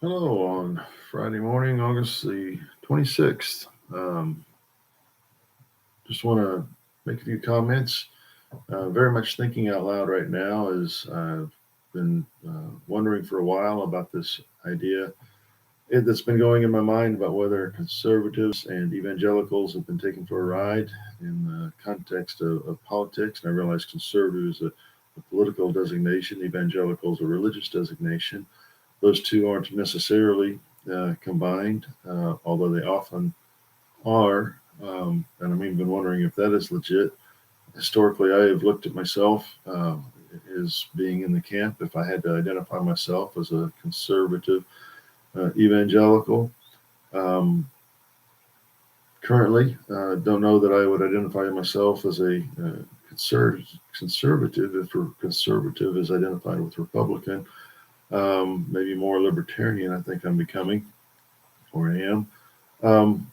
Hello, on Friday morning, August the 26th. Just want to make a few comments. Very much thinking out loud right now as I've been wondering for a while about this idea that's been going in my mind about whether conservatives and evangelicals have been taken for a ride in the context of politics. And I realize conservative is a political designation, evangelicals a religious designation. Those two aren't necessarily combined, although they often are. And I'm even wondering if that is legit. Historically, I have looked at myself as being in the camp, if I had to identify myself as a conservative evangelical. Um, Currently, don't know that I would identify myself as a conservative if conservative is identified with Republican. Maybe more libertarian, I think I'm becoming, or I am. Um,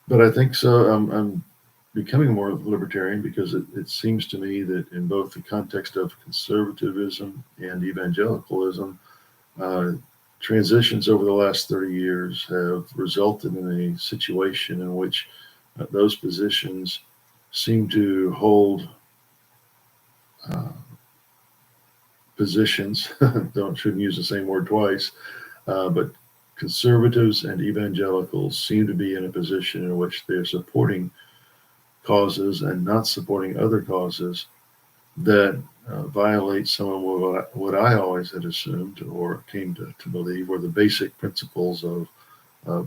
but I think so. I'm becoming more libertarian because it seems to me that in both the context of conservatism and evangelicalism, uh, transitions over the last 30 years have resulted in a situation in which those positions seem to hold uh, positions. Shouldn't use the same word twice. But conservatives and evangelicals seem to be in a position in which they're supporting causes and not supporting other causes that violate some of what I always had assumed or came to believe were the basic principles of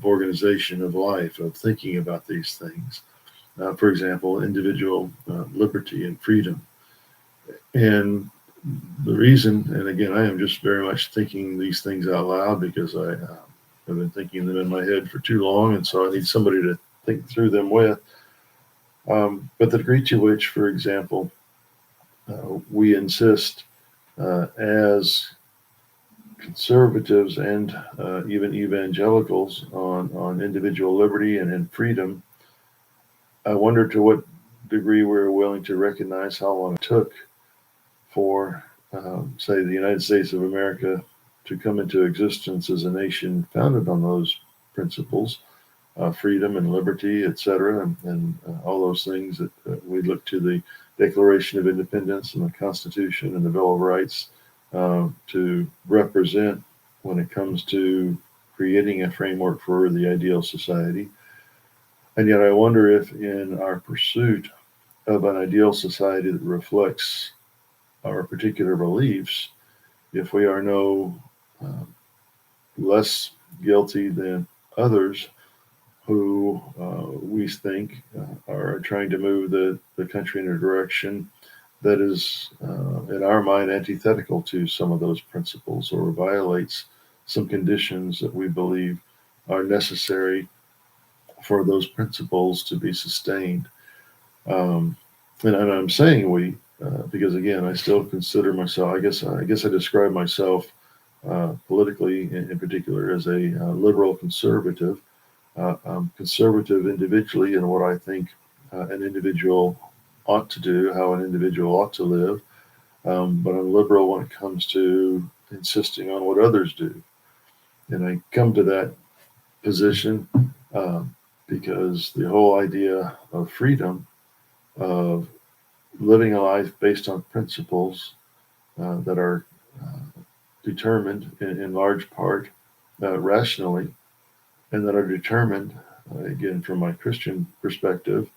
organization of life, of thinking about these things. For example, individual liberty and freedom. And the reason, and again, I am just very much thinking these things out loud because have been thinking them in my head for too long, and so I need somebody to think through them with. But the degree to which, for example, we insist as conservatives and even evangelicals on individual liberty and freedom, I wonder to what degree we're willing to recognize how long it took for, say, the United States of America to come into existence as a nation founded on those principles, freedom and liberty, etc., and all those things that we look to the Declaration of Independence and the Constitution and the Bill of Rights to represent when it comes to creating a framework for the ideal society. And yet, I wonder if in our pursuit of an ideal society that reflects our particular beliefs, if we are no less guilty than others who we think are trying to move the country in a direction that is, in our mind, antithetical to some of those principles or violates some conditions that we believe are necessary for those principles to be sustained. Um, and I'm saying we because again, I still consider myself. I guess I describe myself politically, in particular, as a liberal conservative. I'm conservative individually in what I think an individual ought to do, how an individual ought to live, but I'm liberal when it comes to insisting on what others do. And I come to that position um, because the whole idea of freedom, of living a life based on principles that are determined in large part rationally, and that are determined, again, from my Christian perspective,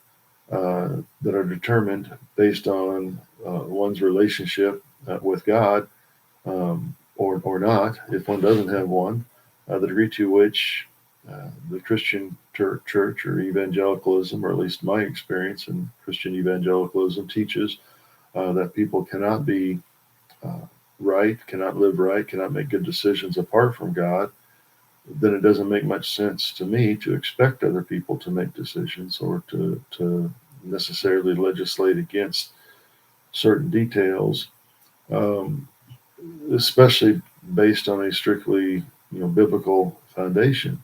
that are determined based on one's relationship with God, or not, if one doesn't have one, the degree to which the Christian church or evangelicalism, or at least my experience in Christian evangelicalism, teaches that people cannot be uh, right, cannot live right, cannot make good decisions apart from God, then it doesn't make much sense to me to expect other people to make decisions or to necessarily legislate against certain details, um, especially based on a strictly biblical foundation.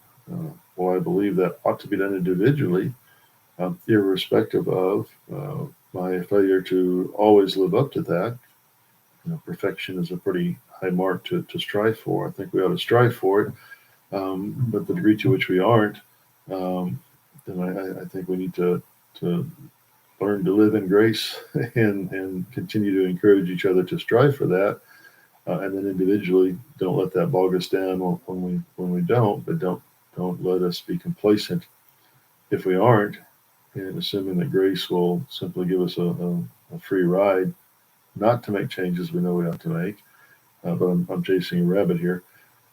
Well, I believe that ought to be done individually, irrespective of my failure to always live up to that. Perfection is a pretty high mark to strive for. I think we ought to strive for it, But the degree to which we aren't, um, then I think we need to learn to live in grace and continue to encourage each other to strive for that. And then individually, don't let that bog us down when we don't, but don't let us be complacent if we aren't, and assuming that grace will simply give us a free ride, not to make changes we know we ought to make. But I'm chasing a rabbit here.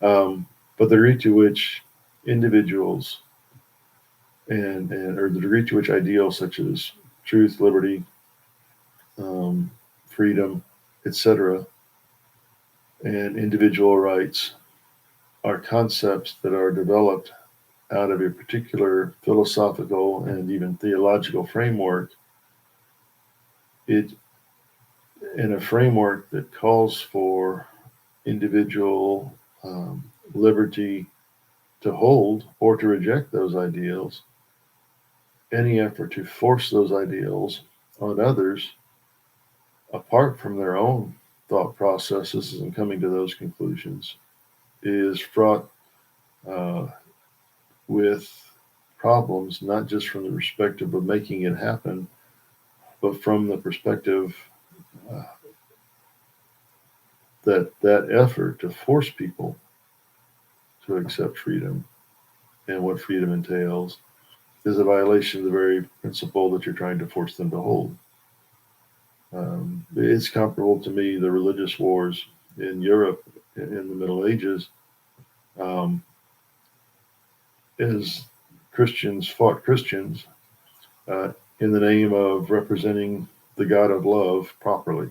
Um, but the degree to which individuals and or the degree to which ideals such as truth, liberty, um, freedom, etc., and individual rights are concepts that are developed out of a particular philosophical and even theological framework, it in a framework that calls for individual liberty to hold or to reject those ideals, any effort to force those ideals on others apart from their own thought processes and coming to those conclusions is fraught uh, with problems, not just from the perspective of making it happen, but from the perspective uh, that that effort to force people to accept freedom and what freedom entails is a violation of the very principle that you're trying to force them to hold. It's comparable to me the religious wars in Europe in the Middle Ages, um, as Christians fought Christians uh, in the name of representing the God of love properly.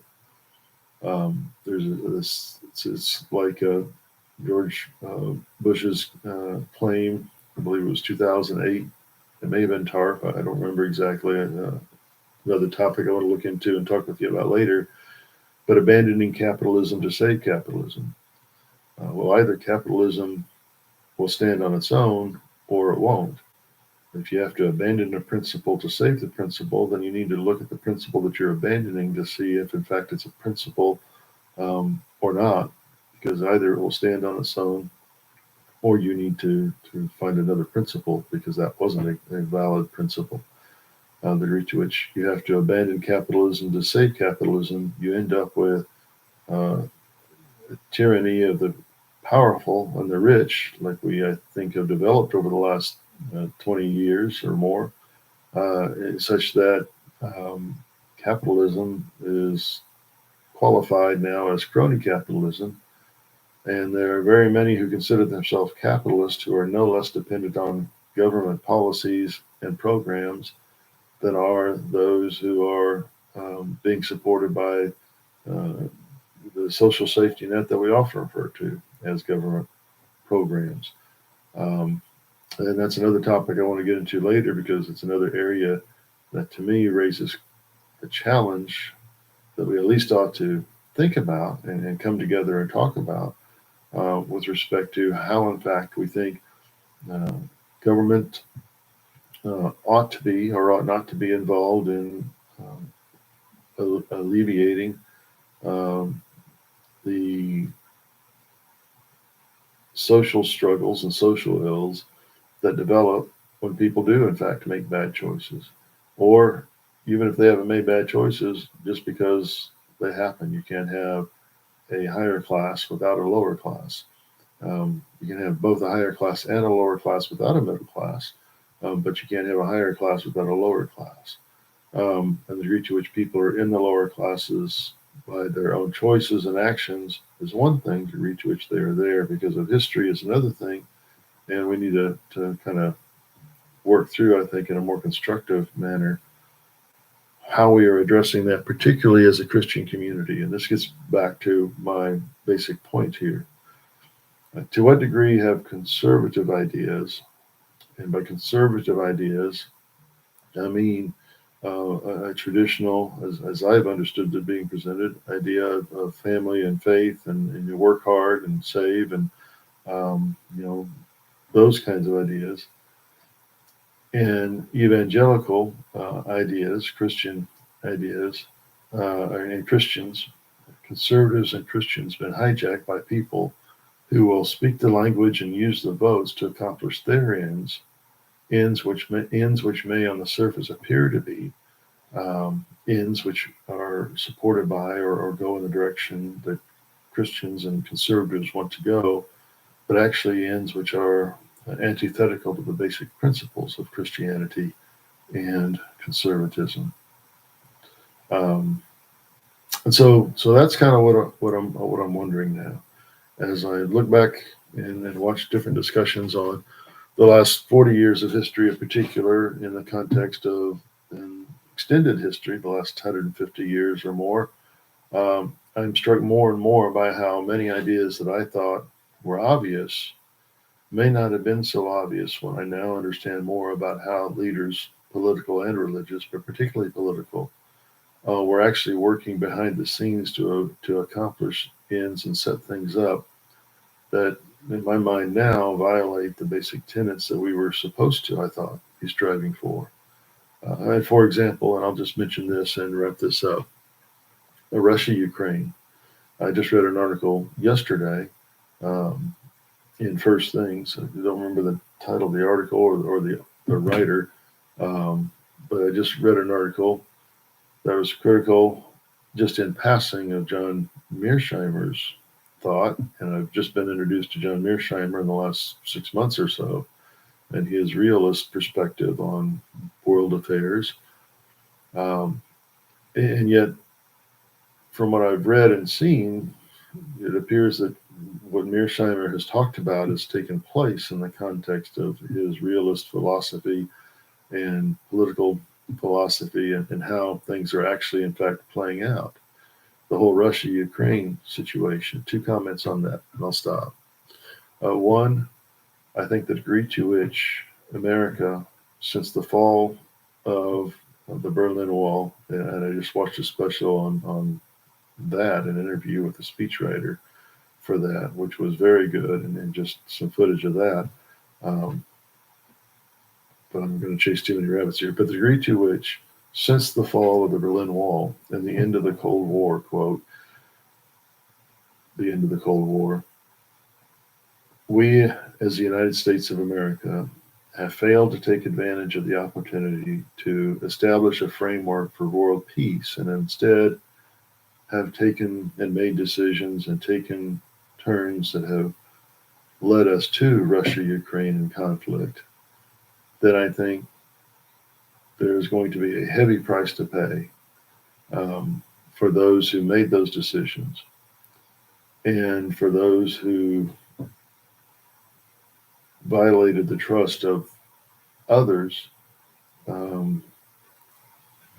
There's this. It's like George Bush's claim. I believe it was 2008. It may have been TARP. I don't remember exactly. Another topic I want to look into and talk with you about later. But abandoning capitalism to save capitalism. Well, either capitalism will stand on its own or it won't. If you have to abandon a principle to save the principle, then you need to look at the principle that you're abandoning to see if, in fact, it's a principle or not, because either it will stand on its own or you need to find another principle because that wasn't a valid principle. The degree to which you have to abandon capitalism to save capitalism, you end up with uh, tyranny of the powerful and the rich, like we, I think, have developed over the last 20 years or more, such that um, capitalism is qualified now as crony capitalism. And there are very many who consider themselves capitalists who are no less dependent on government policies and programs than are those who are being supported by uh, the social safety net that we often refer to as government programs. Um, and that's another topic I want to get into later because it's another area that to me raises a challenge that we at least ought to think about and come together and talk about with respect to how, in fact, we think uh, government ought to be or ought not to be involved in alleviating um, the social struggles and social ills that develop when people do, in fact, make bad choices. Or even if they haven't made bad choices, just because they happen, you can't have a higher class without a lower class. You can have both a higher class and a lower class without a middle class, but you can't have a higher class without a lower class. And the degree to which people are in the lower classes by their own choices and actions is one thing, the degree to which they are there because of history is another thing. And we need to kind of work through, I think, in a more constructive manner, how we are addressing that, particularly as a Christian community. And this gets back to my basic point here. To what degree have conservative ideas, and by conservative ideas, I mean a traditional, as I've understood it being presented, idea of family and faith, and you work hard and save, and those kinds of ideas, and evangelical ideas, Christian ideas, and Christians, conservatives and Christians, been hijacked by people who will speak the language and use the votes to accomplish their ends which may on the surface appear to be ends which are supported by or go in the direction that Christians and conservatives want to go, but actually ends which are antithetical to the basic principles of Christianity and conservatism. And so that's kind of what I'm wondering now, as I look back and watch different discussions on the last 40 years of history, in particular, in the context of an extended history, the last 150 years or more. I'm struck more and more by how many ideas that I thought were obvious may not have been so obvious when I now understand more about how leaders, political and religious, but particularly political, were actually working behind the scenes to accomplish ends and set things up that, in my mind now, violate the basic tenets that we were supposed to, I thought, be striving for. And for example, and I'll just mention this and wrap this up, Russia, Ukraine. I just read an article yesterday um, in First Things. I don't remember the title of the article or the writer, but I just read an article that was critical, just in passing, of John Mearsheimer's thought. And I've just been introduced to John Mearsheimer in the last 6 months or so, and his realist perspective on world affairs. Um, and yet, from what I've read and seen, it appears that what Mearsheimer has talked about has taken place in the context of his realist philosophy and political philosophy, and how things are actually, in fact, playing out. The whole Russia-Ukraine situation. Two comments on that, and I'll stop. One, I think the degree to which America, since the fall of the Berlin Wall, and I just watched a special on that, an interview with a speechwriter for that, which was very good, and just some footage of that. Um, but I'm going to chase too many rabbits here. But the degree to which, since the fall of the Berlin Wall and the end of the Cold War, quote, the end of the Cold War, we, as the United States of America, have failed to take advantage of the opportunity to establish a framework for world peace, and instead have taken and made decisions and taken turns that have led us to Russia-Ukraine and conflict, then I think there's going to be a heavy price to pay for those who made those decisions, and for those who violated the trust of others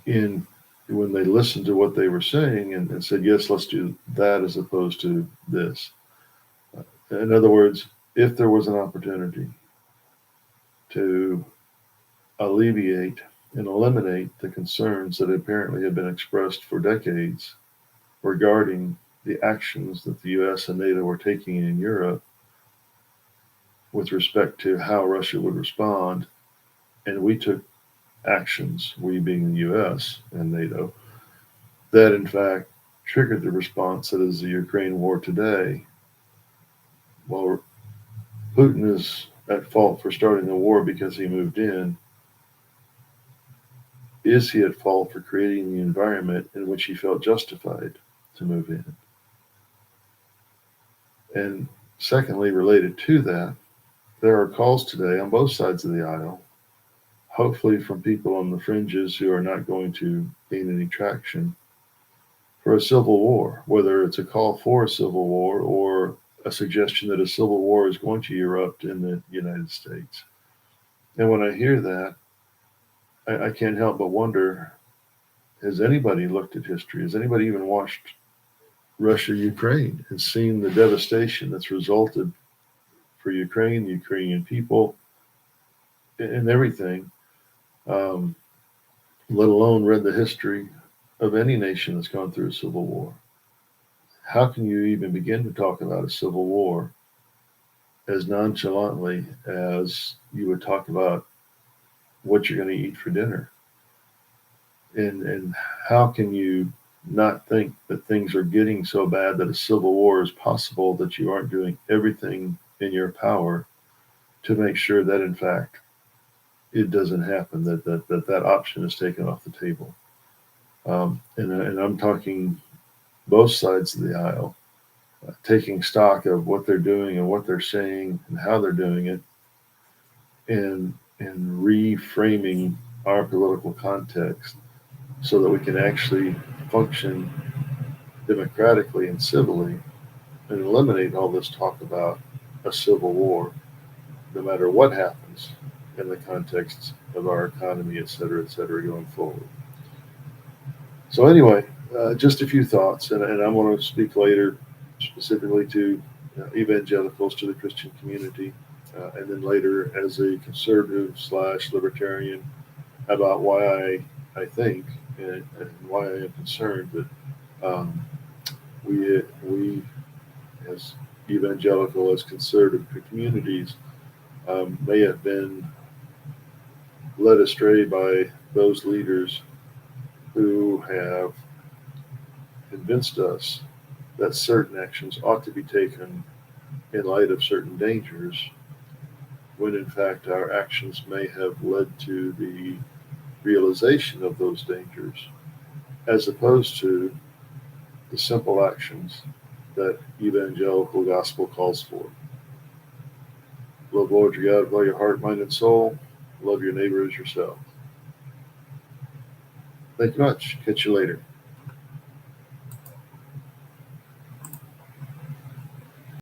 in when they listened to what they were saying and said, yes, let's do that as opposed to this. In other words, if there was an opportunity to alleviate and eliminate the concerns that apparently have been expressed for decades regarding the actions that the US and NATO were taking in Europe with respect to how Russia would respond, and we took actions, we being the US and NATO, that in fact triggered the response that is the Ukraine war today. Well, Putin is at fault for starting the war because he moved in. Is he at fault for creating the environment in which he felt justified to move in? And secondly, related to that, there are calls today on both sides of the aisle, hopefully from people on the fringes who are not going to gain any traction, for a civil war, whether it's a call for a civil war or a suggestion that a civil war is going to erupt in the United States. And when I hear that, I can't help but wonder, has anybody looked at history? Has anybody even watched Russia, Ukraine, and seen the devastation that's resulted for Ukraine, the Ukrainian people, and everything, let alone read the history of any nation that's gone through a civil war? How can you even begin to talk about a civil war as nonchalantly as you would talk about what you're going to eat for dinner? And how can you not think that things are getting so bad that a civil war is possible, that you aren't doing everything in your power to make sure that, in fact, it doesn't happen, that option is taken off the table. And I'm talking both sides of the aisle, taking stock of what they're doing and what they're saying and how they're doing it, and reframing our political context so that we can actually function democratically and civilly and eliminate all this talk about a civil war, no matter what happens in the context of our economy, et cetera, going forward. So, anyway, just a few thoughts, and I'm going to speak later specifically to evangelicals, to the Christian community, and then later as a conservative slash libertarian about why I think and why I am concerned that um, we as evangelical, as conservative communities, may have been led astray by those leaders who have convinced us that certain actions ought to be taken in light of certain dangers, when in fact our actions may have led to the realization of those dangers, as opposed to the simple actions that evangelical gospel calls for. Love the Lord your God with all your heart, mind, and soul. Love your neighbor as yourself. Thank you much. Catch you later.